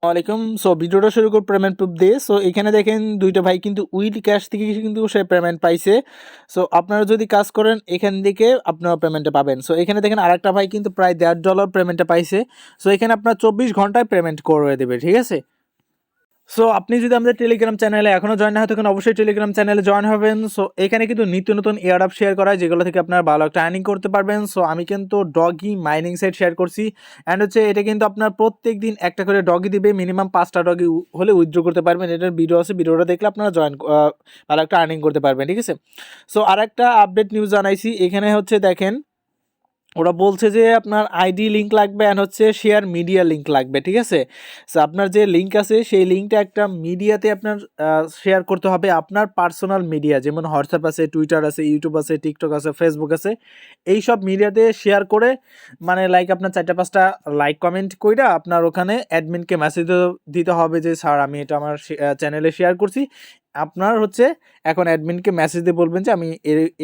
ওয়ালাইকুম। সো ভিডিওটা শুরু করে পেমেন্ট প্রুফ দিয়ে। সো এখানে দেখেন দুইটা ভাই কিন্তু উইথ ক্যাশ থেকে কিন্তু সে পেমেন্ট পাইছে। সো আপনারা যদি কাজ করেন এখান থেকে আপনারা পেমেন্টটা পাবেন। সো এখানে দেখেন আরেকটা ভাই কিন্তু প্রায় $1.5 পেমেন্টটা পাইছে। সো এখানে আপনার 24 ঘন্টায় পেমেন্ট করে দেবে, ঠিক আছে। সো আপনি যদি আমাদের টেলিগ্রাম চ্যানেলে এখনও জয়েন না হয়ে থাকেন অবশ্যই টেলিগ্রাম চ্যানেলে জয়েন হবেন। সো এখানে কিন্তু নিত্য নতুন এয়ারড্রপ শেয়ার করা হয় যেগুলো থেকে আপনার ভালো একটা আর্নিং করতে পারবেন। সো আমি কিন্তু ডগি মাইনিং সাইট শেয়ার করছি অ্যান্ড হচ্ছে এটা কিন্তু আপনার প্রত্যেক দিন একটা করে ডগি দিবে, মিনিমাম 5টা ডগি হলে উইথড্র করতে পারবেন। এটার ভিডিও আছে, ভিডিওটা দেখলে আপনারা ভালো একটা আর্নিং করতে পারবেন, ঠিক আছে। সো আরেকটা আপডেট নিউজ জানাইছি, এখানে হচ্ছে দেখেন ওরা বলছে যে আপনার আইডি লিঙ্ক লাগবে অ্যান্ড হচ্ছে শেয়ার মিডিয়া লিঙ্ক লাগবে, ঠিক আছে। সো আপনার যে লিঙ্ক আছে সেই লিঙ্কটা একটা মিডিয়াতে আপনার শেয়ার করতে হবে, আপনার পার্সোনাল মিডিয়া যেমন হোয়াটসঅ্যাপ আছে, টুইটার আছে, ইউটিউব আছে, টিকটক আছে, ফেসবুক আছে, এই সব মিডিয়াতে শেয়ার করে মানে লাইক আপনার 4টা 5টা লাইক কমেন্ট কইরা আপনার ওখানে অ্যাডমিনকে মেসেজ দিতে হবে যে স্যার আমি এটা আমার চ্যানেলে শেয়ার করছি। আপনার হচ্ছে এখন অ্যাডমিনকে মেসেজ দিয়ে বলবেন যে আমি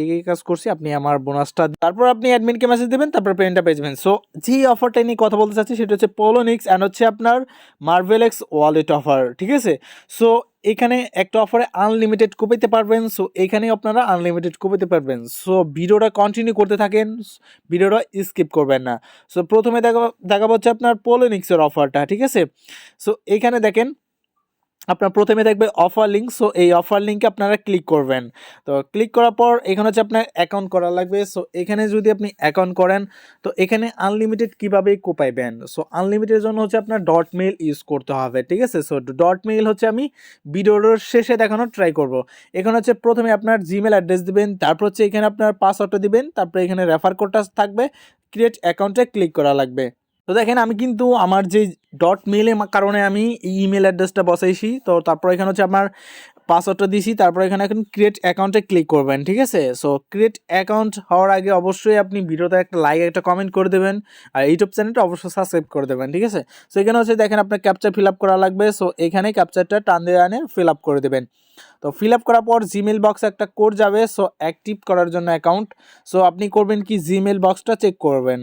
এই কাজ করছি, আপনি আমার বোনাসটা, তারপর আপনি অ্যাডমিনকে মেসেজ দেবেন, তারপর পেমেন্টটা পেয়ে যাবেন। সো যে অফারটা নিয়ে কথা বলতে চাচ্ছি সেটা হচ্ছে পোলোনিক্স অ্যান্ড হচ্ছে আপনার মার্বেলেক্স ওয়ালেট অফার, ঠিক আছে। সো এখানে একটা অফারে আনলিমিটেড কোপাইতে পারবেন। সো এখানে আপনারা আনলিমিটেড কোপাইতে পারবেন। সো ভিডিওটা কন্টিনিউ করতে থাকেন, ভিডিওটা স্কিপ করবেন না। সো প্রথমে দেখাবো হচ্ছে আপনার পোলোনিক্সের অফারটা, ঠিক আছে। সো এখানে দেখেন আপনার প্রথমে দেখবে অফার লিঙ্ক। সো এই অফার লিঙ্কে আপনারা ক্লিক করবেন। তো ক্লিক করার পর এখানে হচ্ছে আপনার অ্যাকাউন্ট করা লাগবে। সো এখানে যদি আপনি অ্যাকাউন্ট করেন তো এখানে আনলিমিটেড কীভাবে কোপাইবেন, সো আনলিমিটেডের জন্য হচ্ছে আপনার ডট মেইল ইউজ করতে হবে, ঠিক আছে। সো ডট মেইল হচ্ছে আমি ভিডিওর শেষে দেখানোর ট্রাই করব। এখানে হচ্ছে প্রথমে আপনার জিমেল অ্যাড্রেস দিবেন, তারপর হচ্ছে এখানে আপনার পাসওয়ার্ডটা দিবেন, তারপরে এখানে রেফার কোডটা থাকবে, ক্রিয়েট অ্যাকাউন্টে ক্লিক করা লাগবে। তো দেখেন আমি কিন্তু আমার যে ডট মেইলের কারণে আমি ইমেল অ্যাড্রেসটা বসাইছি। তো তারপর এখানে হচ্ছে আমার পাসওয়ার্ডটা দিছি, তারপর এখানে এখন ক্রিয়েট অ্যাকাউন্টে ক্লিক করবেন, ঠিক আছে। সো ক্রিয়েট অ্যাকাউন্ট হওয়ার আগে অবশ্যই আপনি ভিডিওতে একটা লাইক একটা কমেন্ট করে দেবেন আর ইউটিউব চ্যানেলটা অবশ্যই সাবস্ক্রাইব করে দেবেন, ঠিক আছে। সো এখানে হচ্ছে দেখেন আপনার ক্যাপচার ফিল আপ করা লাগবে। সো এখানে ক্যাপচারটা টান দিয়ে আনে ফিল আপ করে দেবেন। তো ফিল আপ করার পর জিমেল বক্সে একটা কোড যাবে, সো অ্যাক্টিভ করার জন্য অ্যাকাউন্ট। সো আপনি করবেন কি জিমেল বক্সটা চেক করবেন।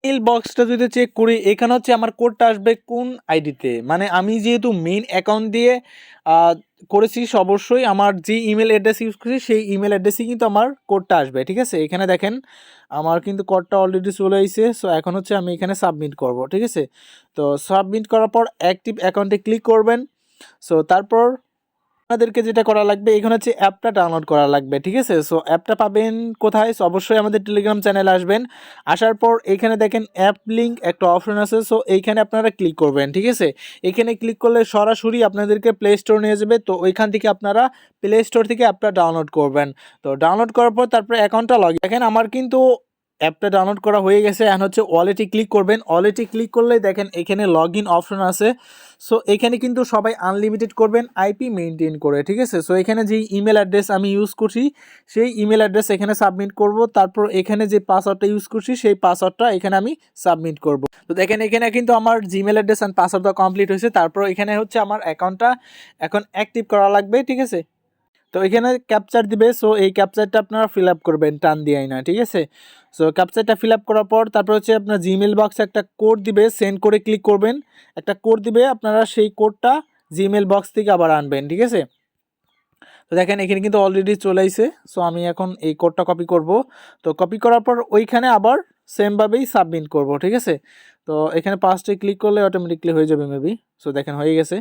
ইমেল বক্সটা যদি চেক করি এখানে হচ্ছে আমার কোডটা আসবে কোন আইডিতে, মানে আমি যেহেতু মেইন অ্যাকাউন্ট দিয়ে করেছি অবশ্যই আমার যে ইমেল অ্যাড্রেস ইউজ করছি সেই ইমেল অ্যাড্রেসেই কিন্তু আমার কোডটা আসবে, ঠিক আছে। এখানে দেখেন আমার কিন্তু কোডটা অলরেডি চলে আসছে। সো এখন হচ্ছে আমি এখানে সাবমিট করব, ঠিক আছে। তো সাবমিট করার পর অ্যাক্টিভ অ্যাকাউন্টে ক্লিক করবেন। সো তারপর আপনাদেরকে যেটা করা লাগবে এখানে হচ্ছে অ্যাপটা ডাউনলোড করা লাগবে, ঠিক আছে। সো অ্যাপটা পাবেন কোথায়? সো অবশ্যই আমাদের টেলিগ্রাম চ্যানেলে আসবেন। আসার পর এখানে দেখেন অ্যাপ লিঙ্ক একটা অপশন আছে। সো এইখানে আপনারা ক্লিক করবেন, ঠিক আছে। এখানে ক্লিক করলে সরাসরি আপনাদেরকে প্লে স্টোর নিয়ে যাবে। তো ওইখান থেকে আপনারা প্লে স্টোর থেকে অ্যাপটা ডাউনলোড করবেন। তো ডাউনলোড করার পর তারপরে অ্যাকাউন্টটা লগ ইন। দেখেন আমার কিন্তু অ্যাপটা ডাউনলোড করা হয়ে গেছে। এখন হচ্ছে ওয়ালেটে ক্লিক করবেন। ওয়ালেটে ক্লিক করলে দেখেন এখানে লগ ইন অপশন আছে। সো এখানে কিন্তু সবাই আনলিমিটেড করবেন আইপি মেনটেন করে, ঠিক আছে। সো এখানে যে ইমেল অ্যাড্রেস আমি ইউজ করছি সেই ইমেল অ্যাড্রেস এখানে সাবমিট করব। তারপর এখানে যে পাসওয়ার্ডটা ইউজ করছি সেই পাসওয়ার্ডটা এখানে আমি সাবমিট করব। তো দেখেন এখানে কিন্তু আমার জিমেল অ্যাড্রেস অ্যান্ড পাসওয়ার্ডটা কমপ্লিট হয়েছে। তারপর এখানে হচ্ছে আমার অ্যাকাউন্টটা এখন অ্যাক্টিভ করা লাগবে, ঠিক আছে। তো এখানে ক্যাপচার দিবে। সো এই ক্যাপচারটা আপনারা ফিল আপ করবেন টান দিয়েই না, ঠিক আছে। সো ক্যাপচারটা ফিল আপ করার পর তারপর হচ্ছে আপনার জিমেল বক্সে একটা কোড দিবে, সেন্ড করে ক্লিক করবেন। একটা কোড দিবে, আপনারা সেই কোডটা জিমেল বক্স থেকে আবার আনবেন, ঠিক আছে। তো দেখেন এখানে কিন্তু অলরেডি চলে আসছে। সো আমি এখন এই কোডটা কপি করব। তো কপি করার পর ওইখানে আবার সেমভাবেই সাবমিট করব, ঠিক আছে। তো এখানে পাঁচটায় ক্লিক করলে অটোমেটিকলি হয়ে যাবে মেবি। সো দেখেন হয়ে গেছে।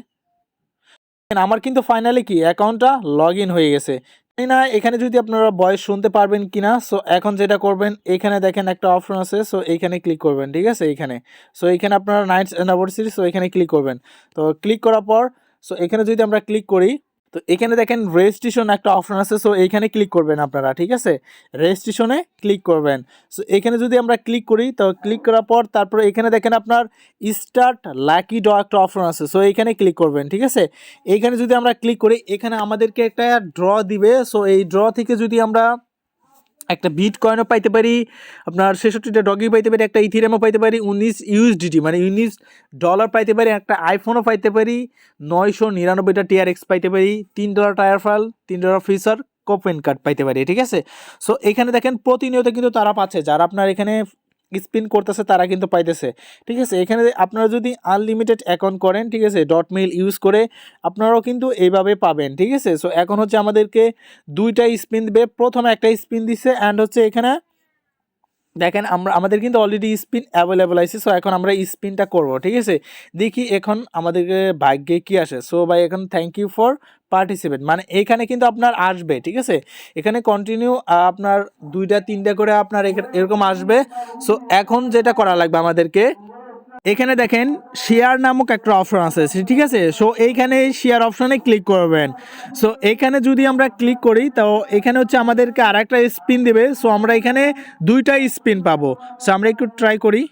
আমার কিন্তু ফাইনালি কি অ্যাকাউন্টটা লগ ইন হয়ে গেছে। জানি না এখানে যদি আপনারা ভয়েস শুনতে পারবেন কিনা। সো এখন যেটা করবেন এখানে দেখেন একটা অপশন আছে। সো এইখানে ক্লিক করবেন, ঠিক আছে। এইখানে সো এইখানে আপনারা নাইটস অ্যান্ড আওয়ার্সিস, সো এখানে ক্লিক করবেন। তো ক্লিক করার পর সো এখানে যদি আমরা ক্লিক করি তো এখানে দেখেন রেজিস্ট্রেশন একটা অপশন আছে। সো এইখানে ক্লিক করবেন আপনারা, ঠিক আছে। রেজিস্ট্রেশনে ক্লিক করবেন। সো এখানে যদি আমরা ক্লিক করি তো ক্লিক করার পর তারপরে এখানে দেখেন আপনার স্টার্ট লাকি ড্র একটা অপশন আছে। সো এইখানে ক্লিক করবেন, ঠিক আছে। এইখানে যদি আমরা ক্লিক করি এখানে আমাদেরকে একটা ড্র দিবে। সো এই ড্র থেকে যদি আমরা একটা বিটকয়েনও পাইতে পারি, আপনার 66টা ডগি পাইতে পারি, একটা ইথিরিয়ামও পাইতে পারি, 19 ইউএসডিটি মানে $19 পাইতে পারি, একটা আইফোনও পাইতে পারি, 999টা টিআরএক্স পাইতে পারি, $3 tyre file, $3 feature Copen card পাইতে পারি, ঠিক আছে। সো এখানে দেখেন প্রতিনিয়ত কিন্তু তারা পাচ্ছে যারা আপনার এখানে স্পিন করতেছে তারা কিন্তু পাইতেছে, ঠিক আছে। এখানে আপনারা যদি আনলিমিটেড অ্যাকাউন্ট করেন, ঠিক আছে, .mail ইউজ করে আপনারাও কিন্তু এইভাবে পাবেন, ঠিক আছে। সো এখন হচ্ছে আমাদেরকে 2টা স্পিন দিবে, প্রথমে একটা স্পিন দিছে অ্যান্ড হচ্ছে এখানে দেখেন আমাদের কিন্তু অলরেডি স্পিন অ্যাভেলেবল আছে। সো এখন আমরা স্পিনটা করব, ঠিক আছে। দেখি এখন আমাদেরকে ভাগ্যে কি আসে। সো ভাই এখন থ্যাংক ইউ ফর পার্টিসিপেট, মানে এখানে কিন্তু আপনার আসবে, ঠিক আছে। এখানে কন্টিনিউ আপনার 2টা 3টা করে আপনার এরকম আসবে। সো এখন যেটা করা লাগবে আমাদেরকে, এখানে দেখেন শেয়ার নামক একটা অপশন আছে, ঠিক আছে। সো এইখানে শেয়ার অপশনে ক্লিক করবেন। সো এখানে যদি আমরা ক্লিক করি তো এখানে হচ্ছে আমাদেরকে আরেকটা স্পিন দেবে। সো আমরা এখানে 2টা স্পিন পাবো। সো আমরা একটু ট্রাই করি।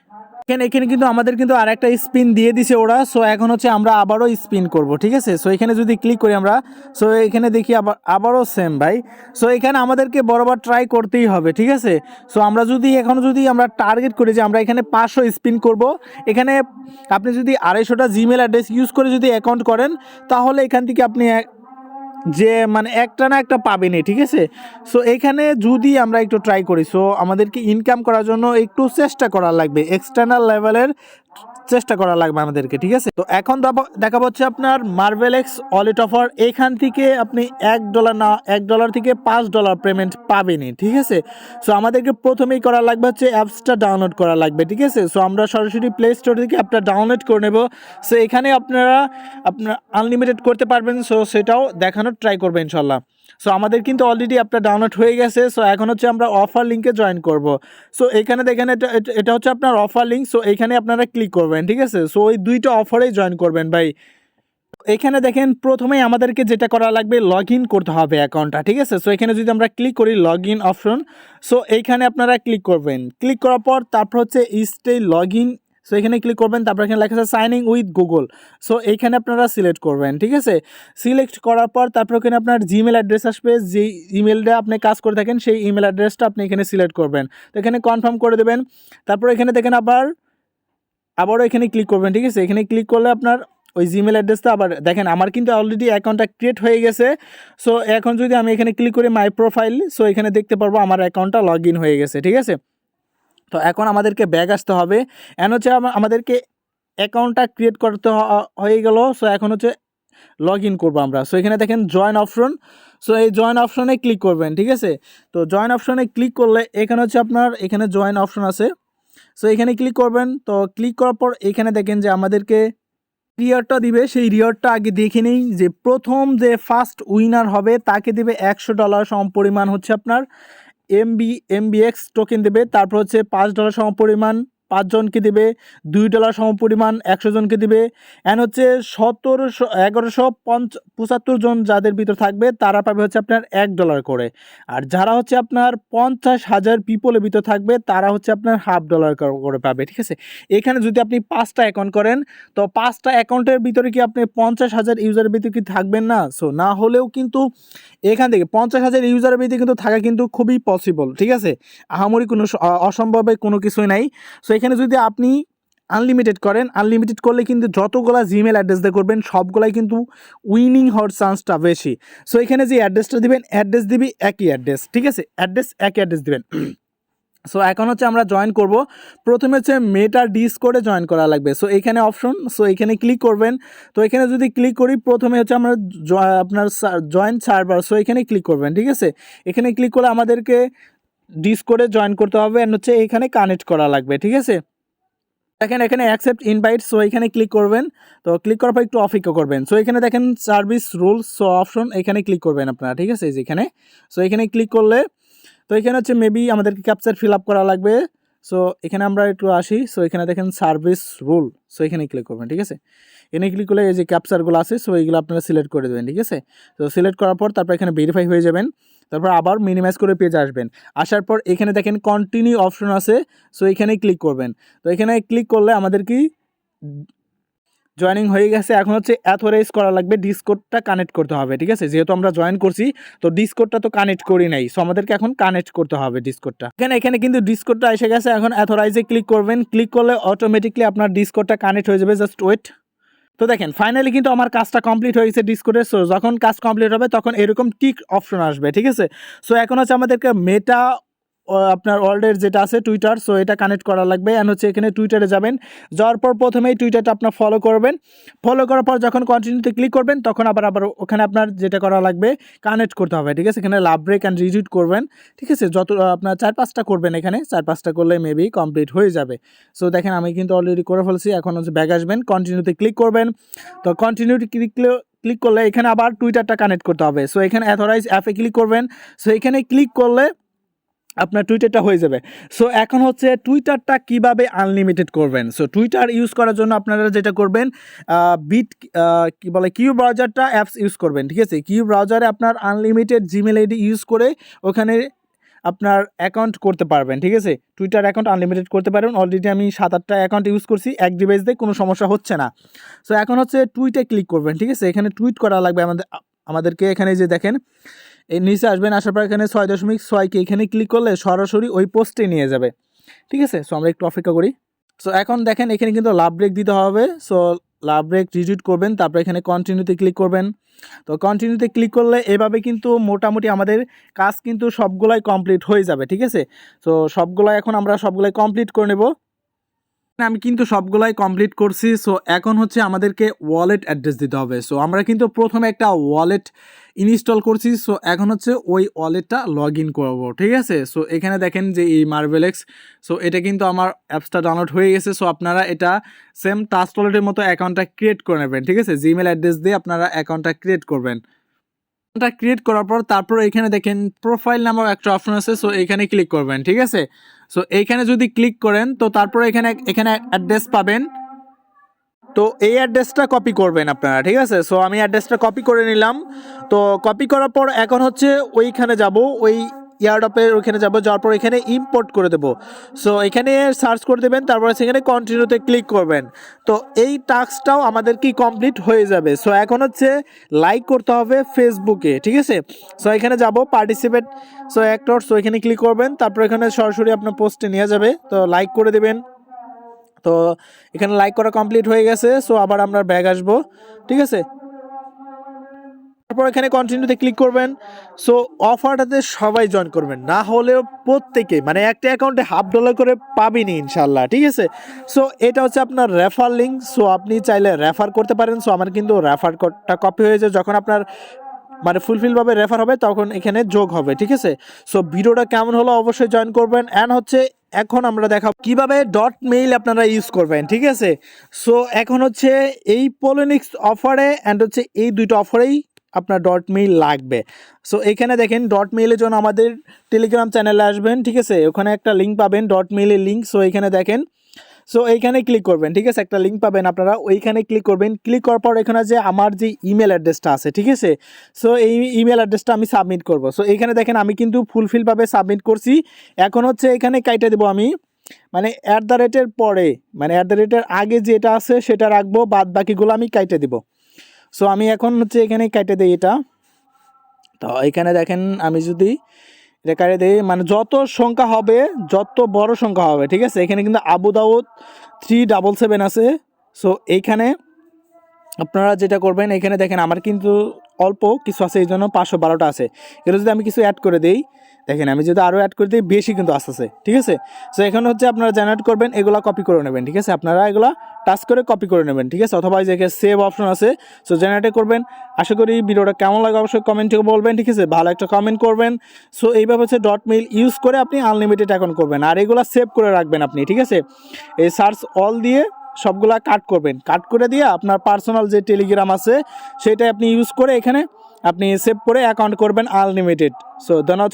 এখানে কিন্তু আমাদের কিন্তু আরেকটা স্পিন দিয়ে দিছে ওরা। সো এখন হচ্ছে আমরা আবারও স্পিন করব, ঠিক আছে। সো এখানে যদি ক্লিক করি আমরা, সো এখানে দেখি আবারও সেম ভাই। সো এখানে আমাদেরকে বরাবর ট্রাই করতেই হবে, ঠিক আছে। সো আমরা যদি আমরা টার্গেট করি যে আমরা এখানে 500 স্পিন করব, এখানে আপনি যদি 250টা জিমেল অ্যাড্রেস ইউজ করে যদি অ্যাকাউন্ট করেন তাহলে এখান থেকে আপনি যে মানে একটা না একটা পাবেনই, ঠিক আছে। সো এখানে যদি আমরা একটু ট্রাই করি, সো আমাদেরকে ইনকাম করার জন্য একটু চেষ্টা করা লাগবে, এক্সটার্নাল লেভেলের চেষ্টা করা লাগবে আমাদেরকে, ঠিক আছে। তো এখন দেখা হচ্ছে আপনার মার্বেলেক্স ওয়ালেট অফার, এখান থেকে আপনি $1 থেকে $5 পেমেন্ট পাবেনই, ঠিক আছে। সো আমাদেরকে প্রথমেই করা লাগবে হচ্ছে অ্যাপসটা ডাউনলোড করা লাগবে, ঠিক আছে। সো আমরা সরাসরি প্লে স্টোর থেকে অ্যাপটা ডাউনলোড করে নেব। সো এখানে আপনারা আনলিমিটেড করতে পারবেন। সো সেটাও দেখানোর ট্রাই করবেন ইনশাল্লাহ। সো আমাদের কিন্তু অলরেডি অ্যাপটা ডাউনলোড হয়ে গেছে। সো এখন হচ্ছে আমরা অফার লিঙ্কে জয়েন করব। সো এখানে দেখেন এটা হচ্ছে আপনার অফার লিঙ্ক। সো এখানে আপনারা ক্লিক করবেন, ঠিক আছে। সো ওই 2টা অফারেই জয়েন করবেন ভাই। এখানে দেখেন প্রথমেই আমাদেরকে যেটা করা লাগবে, লগ ইন করতে হবে অ্যাকাউন্টটা, ঠিক আছে। সো এখানে যদি আমরা ক্লিক করি লগ ইন অপশন, সো এইখানে আপনারা ক্লিক করবেন। ক্লিক করার পর তারপর হচ্ছে স্টে লগ ইন, সো এখানে ক্লিক করবেন। তারপর এখানে লেখা আছে sign in with Google, so এইখানে আপনারা সিলেক্ট করবেন, ঠিক আছে। সিলেক্ট করার পর তারপর এখানে আপনার জিমেল অ্যাড্রেস আসবে, যে ইমেলটা আপনি কাজ করে থাকেন সেই ইমেল অ্যাড্রেসটা আপনি এখানে সিলেক্ট করবেন। তো এখানে কনফার্ম করে দেবেন। তারপর এখানে দেখেন আবারও এখানে ক্লিক করবেন, ঠিক আছে। এখানে ক্লিক করলে আপনার ওই জিমেল অ্যাড্রেসটা আবার দেখেন আমার কিন্তু অলরেডি অ্যাকাউন্টটা ক্রিয়েট হয়ে গেছে। সো এখন যদি আমি এখানে ক্লিক করি মাই প্রোফাইল, সো এখানে দেখতে পারবো আমার অ্যাকাউন্টটা লগ ইন হয়ে গেছে, ঠিক আছে। তো এখন আমাদেরকে ব্যাক আসতে হবে। এখন হচ্ছে আমাদেরকে অ্যাকাউন্টটা ক্রিয়েট করতে হয়ে গেল। সো এখন হচ্ছে লগ ইন করবো আমরা। সো এখানে দেখেন জয়েন অপশন, সো এই জয়েন অপশনে ক্লিক করবেন, ঠিক আছে। তো জয়েন অপশনে ক্লিক করলে এখানে হচ্ছে আপনার এখানে জয়েন অপশন আছে। সো এখানে ক্লিক করবেন। তো ক্লিক করার পর এখানে দেখেন যে আমাদেরকে রিওয়ার্ডটা দিবে, সেই রিওয়ার্ডটা আগে দেখে নিই যে প্রথম যে ফার্স্ট উইনার হবে তাকে দেবে $100 সমপরিমাণ হচ্ছে আপনার MBX টোকেন দেবে। তারপর হচ্ছে $5 সমপরিমাণ 5 জনকে দেবে, $2 সমপরিমাণ 100 জনকে দিবে। অ্যান্ড হচ্ছে 1175 জন যাদের ভিতর থাকবে তারা পাবে হচ্ছে আপনার $1 করে। আর যারা হচ্ছে আপনার 50,000 পিপলের ভিতর থাকবে তারা হচ্ছে আপনার $50 করে পাবে, ঠিক আছে। এখানে যদি আপনি 5টা অ্যাকাউন্ট করেন তো 5টা অ্যাকাউন্টের ভিতরে কি আপনি 50,000 ইউজারের ভিতরে কি থাকবেন না? সো না হলেও কিন্তু এখান থেকে 50,000 ইউজারের ভিতরে কিন্তু থাকা কিন্তু খুবই পসিবল, ঠিক আছে। আহামরি কোনো অসম্ভবে কোনো কিছুই নাই। সো এখানে যদি আপনি আনলিমিটেড করেন, আনলিমিটেড করলে কিন্তু যতগুলা জিমেল অ্যাড্রেস দিয়ে করবেন সবগুলাই কিন্তু উইনিং হওয়ার চান্সটা বেশি। সো এখানে যে অ্যাড্রেসটা দিবেন, অ্যাড্রেস দিবি একই অ্যাড্রেস, ঠিক আছে, একই অ্যাড্রেস দিবেন। সো এখন হচ্ছে আমরা জয়েন করব। প্রথমে হচ্ছে মেটা ডিসকর্ডে জয়েন করা লাগবে। সো এখানে অপশন, সো এখানে ক্লিক করবেন। তো এখানে যদি ক্লিক করি প্রথমে হচ্ছে আমরা আপনার জয়েন সার্ভার, সো এখানে ক্লিক করবেন, ঠিক আছে। এখানে ক্লিক করলে আমাদেরকে ডিসকর্ডে জয়েন করতে হবে অ্যান্ড হচ্ছে এখানে কানেক্ট করা লাগবে, ঠিক আছে। দেখেন এখানে অ্যাকসেপ্ট ইনভাইট, সো এখানে ক্লিক করবেন। তো ক্লিক করার পর একটু অপেক্ষা করবেন। সো এখানে দেখেন সার্ভিস রুলস, সো অপশন এখানে ক্লিক করবেন আপনারা, ঠিক আছে, যেখানে। সো এখানে ক্লিক করলে তো এখানে হচ্ছে মেবি আমাদেরকে ক্যাপচার ফিল আপ করা লাগবে। সো এখানে আমরা একটু আসি। সো এখানে দেখেন সার্ভিস রুল, সো এখানে ক্লিক করবেন, ঠিক আছে। এখানে ক্লিক করলে এই যে ক্যাপচারগুলো আছে, সো এইগুলো আপনারা সিলেক্ট করে দেবেন, ঠিক আছে। তো সিলেক্ট করার পর তারপর এখানে ভেরিফাই হয়ে যাবেন। তারপর আবার মিনিমাইজ করে পেজে আসবেন। আসার পর এখানে দেখেন কন্টিনিউ অপশন আছে, সো এখানে ক্লিক করবেন। তো এখানে ক্লিক করলে আমাদের কি জয়েনিং হয়ে গেছে। এখন হচ্ছে অথরাইজ করা লাগবে, ডিসকর্ডটা কানেক্ট করতে হবে, ঠিক আছে। যেহেতু আমরা জয়েন করছি তো ডিসকর্ডটা তো কানেক্ট করি নাই, সো আমাদেরকে এখন কানেক্ট করতে হবে ডিসকর্ডটা। এখানে কিন্তু ডিসকর্ডটা এসে গেছে। এখন অথরাইজে ক্লিক করবেন। ক্লিক করলে অটোমেটিকলি আপনার ডিসকর্ডটা কানেক্ট হয়ে যাবে, জাস্ট ওয়েট। তো দেখেন ফাইনালি কিন্তু আমার কাজটা কমপ্লিট হয়ে গেছে ডিসকর্ডে। সো যখন কাজ কমপ্লিট হবে তখন এরকম টিক অপশন আসবে, ঠিক আছে। সো এখন হচ্ছে আমাদেরকে মেটা আপনার ওয়ার্ল্ডের যেটা আছে টুইটার, সো এটা কানেক্ট করা লাগবে। অ্যান্ড হচ্ছে এখানে টুইটারে যাবেন, যাওয়ার পর প্রথমেই টুইটারটা আপনার ফলো করবেন। ফলো করার পর যখন কন্টিনিউতে ক্লিক করবেন তখন আবার ওখানে আপনার যেটা করা লাগবে কানেক্ট করতে হবে, ঠিক আছে। এখানে লাভ ব্রেক অ্যান্ড রিটুইট করবেন, ঠিক আছে। যত আপনার 4-5টা করবেন, এখানে 4-5টা করলে মেবি কমপ্লিট হয়ে যাবে। সো দেখেন আমি কিন্তু অলরেডি করে ফেলছি। এখন হচ্ছে ব্যাক আসবেন, কন্টিনিউতে ক্লিক করবেন। তো কন্টিনিউতে ক্লিক করলে এখানে আবার টুইটারটা কানেক্ট করতে হবে। সো এখানে অথরাইজ অ্যাপে ক্লিক করবেন। সো এখানে ক্লিক করলে আপনার টুইটারটা হয়ে যাবে। সো এখন হচ্ছে টুইটারটা কিভাবে আনলিমিটেড করবেন। সো টুইটার ইউজ করার জন্য আপনারা যেটা করবেন, কি বলে কিউ ব্রাউজারটা অ্যাপস ইউজ করবেন, ঠিক আছে। কিউ ব্রাউজারে আপনার আনলিমিটেড জিমেল আইডি ইউজ করে ওখানে আপনার অ্যাকাউন্ট করতে পারবেন, ঠিক আছে। টুইটার অ্যাকাউন্ট আনলিমিটেড করতে পারবেন। অলরেডি আমি 7-8টা অ্যাকাউন্ট ইউজ করছি, এক ডিভাইস দিয়ে কোনো সমস্যা হচ্ছে না। সো এখন হচ্ছে টুইটে ক্লিক করবেন, ঠিক আছে। এখানে টুইট করা লাগবে আমাদেরকে। এখানে যে দেখেন এই নিচে আসবেন, আসার পর এখানে 6.6কে এখানে ক্লিক করলে সরাসরি ওই পোস্টে নিয়ে যাবে, ঠিক আছে। সো আমরা একটু অপেক্ষা করি। সো এখন দেখেন এখানে কিন্তু লাভ ব্রেক দিতে হবে। সো লাভ ব্রেক রিটুইট করবেন, তারপর এখানে কন্টিনিউতে ক্লিক করবেন। তো কন্টিনিউতে ক্লিক করলে এভাবে কিন্তু মোটামুটি আমাদের কাজ কিন্তু সবগুলাই কমপ্লিট হয়ে যাবে, ঠিক আছে। তো সবগুলাই এখন আমরা সবগুলাই কমপ্লিট করে নেব। আমি কিন্তু সবগুলাই কমপ্লিট করছি। সো এখন হচ্ছে আমাদেরকে ওয়ালেট অ্যাড্রেস দিতে হবে। সো আমরা কিন্তু প্রথমে একটা ওয়ালেট ইনস্টল করছি। সো এখন হচ্ছে ওই ওয়ালেটটা লগ ইন করবো, ঠিক আছে। সো এখানে দেখেন যে এই মার্বেলেক্স, সো এটা কিন্তু আমার অ্যাপসটা ডাউনলোড হয়ে গেছে। সো আপনারা এটা সেম টাস্ক ওয়ালেটের মতো অ্যাকাউন্টটা ক্রিয়েট করে নেবেন, ঠিক আছে। জিমেল অ্যাড্রেস দিয়ে আপনারা অ্যাকাউন্টটা ক্রিয়েট করবেন। ক্রিয়েট করার পর তারপর এখানে দেখেন প্রোফাইল নামক একটা অপশন আছে। সো এখানে ক্লিক করবেন, ঠিক আছে। সো এইখানে যদি ক্লিক করেন তো তারপরে এখানে অ্যাড্রেস পাবেন। তো এই অ্যাড্রেসটা কপি করবেন আপনারা, ঠিক আছে। সো আমি অ্যাড্রেসটা কপি করে নিলাম। তো কপি করার পর এখন হচ্ছে ওইখানে যাব, ওই এয়ারড্রপের ওইখানে যাব, যাওয়ার পর এখানে ইম্পোর্ট করে দেবো। সো এখানে সার্চ করে দেবেন, তারপরে সেখানে কন্টিনিউতে ক্লিক করবেন। তো এই টাস্কটাও আমাদের কি কমপ্লিট হয়ে যাবে। সো এখন হচ্ছে লাইক করতে হবে ফেসবুকে, ঠিক আছে। সো এখানে যাব পার্টিসিপেট, সো অ্যাক্টর, সো এখানে ক্লিক করবেন, তারপর এখানে সরাসরি আপনার পোস্টে নিয়ে যাবে। তো লাইক করে দেবেন। তো এখানে লাইক করা কমপ্লিট হয়ে গেছে। সো আবার আমরা ব্যাক আসবো, ঠিক আছে। তারপর এখানে কন্টিনিউতে ক্লিক করবেন। সো অফারটাতে সবাই জয়েন করবেন, না হলেও প্রত্যেকে মানে একটা অ্যাকাউন্টে $1/2 করে পাবেনি ইনশাল্লাহ, ঠিক আছে। সো এটা হচ্ছে আপনার রেফার লিঙ্ক। সো আপনি চাইলে রেফার করতে পারেন। সো আমার কিন্তু রেফার কোডটা কপি হয়ে যায়, যখন আপনার মানে ফুলফিলভাবে রেফার হবে তখন এখানে যোগ হবে, ঠিক আছে। সো ভিডিওটা কেমন হলো অবশ্যই জয়েন করবেন। অ্যান্ড হচ্ছে এখন আমরা দেখাবো কিভাবে ডট মেইল আপনারা ইউজ করবেন, ঠিক আছে। সো এখন হচ্ছে এই পোলোনিক্স অফারে অ্যান্ড হচ্ছে এই দুইটা অফারেই আপনার ডট মেইল লাগবে। সো এখানে দেখেন ডট মেইলের জন্য আমাদের টেলিগ্রাম চ্যানেলে আসবেন, ঠিক আছে। ওখানে একটা লিঙ্ক পাবেন, ডট মেইলের লিঙ্ক। সো এখানে দেখেন, সো এইখানে ক্লিক করবেন, ঠিক আছে। একটা লিঙ্ক পাবেন আপনারা, ওইখানে ক্লিক করবেন। ক্লিক করার পর এখানে যে আমার যে ইমেল অ্যাড্রেসটা আছে, ঠিক আছে। সো এই ইমেল অ্যাড্রেসটা আমি সাবমিট করব। সো এইখানে দেখেন আমি কিন্তু ফুলফিলভাবে সাবমিট করছি। এখন হচ্ছে এখানে কাইটে দেবো আমি, মানে @ পরে, মানে @ আগে যেটা আছে সেটা রাখবো, বাদ বাকিগুলো আমি কাইটে দিব। সো আমি এখন হচ্ছে এখানে কাইটে দিই এটা। তো এখানে দেখেন আমি যদি এটা কাইটে দিই, মানে যত সংখ্যা হবে, যত বড় সংখ্যা হবে, ঠিক আছে। এখানে কিন্তু আবু দাউদ 377 আছে। সো এইখানে আপনারা যেটা করবেন, এখানে দেখেন আমার কিন্তু অল্প কিছু আছে, এই জন্য 512টা আছে। এগুলো যদি আমি কিছু অ্যাড করে দিই, দেখেন আমি যদি আরও অ্যাড করে দিই বেশি কিন্তু আসতেছে, ঠিক আছে। সো এখানে হচ্ছে আপনারা জেনারেট করবেন, এগুলো কপি করে নেবেন, ঠিক আছে। আপনারা এগুলো টাচ করে কপি করে নেবেন, ঠিক আছে। অথবা যে সেভ অপশন আছে, সো জেনারেট করবেন। আশা করি ভিডিওটা কেমন লাগে অবশ্যই কমেন্টে বলবেন, ঠিক আছে। ভালো একটা কমেন্ট করবেন। সো এইভাবে হচ্ছে ডট মেইল ইউজ করে আপনি আনলিমিটেড অ্যাকাউন্ট করবেন, আর এগুলো সেভ করে রাখবেন আপনি, ঠিক আছে। এই সার্চ অল দিয়ে সবগুলা কাট করবেন, কাট করে দিয়ে আপনার পার্সোনাল যে টেলিগ্রাম আছে সেটাই আপনি ইউজ করে এখানে আপনি সেভ করে অ্যাকাউন্ট করবেন আনলিমিটেড। সো ধন্যবাদ।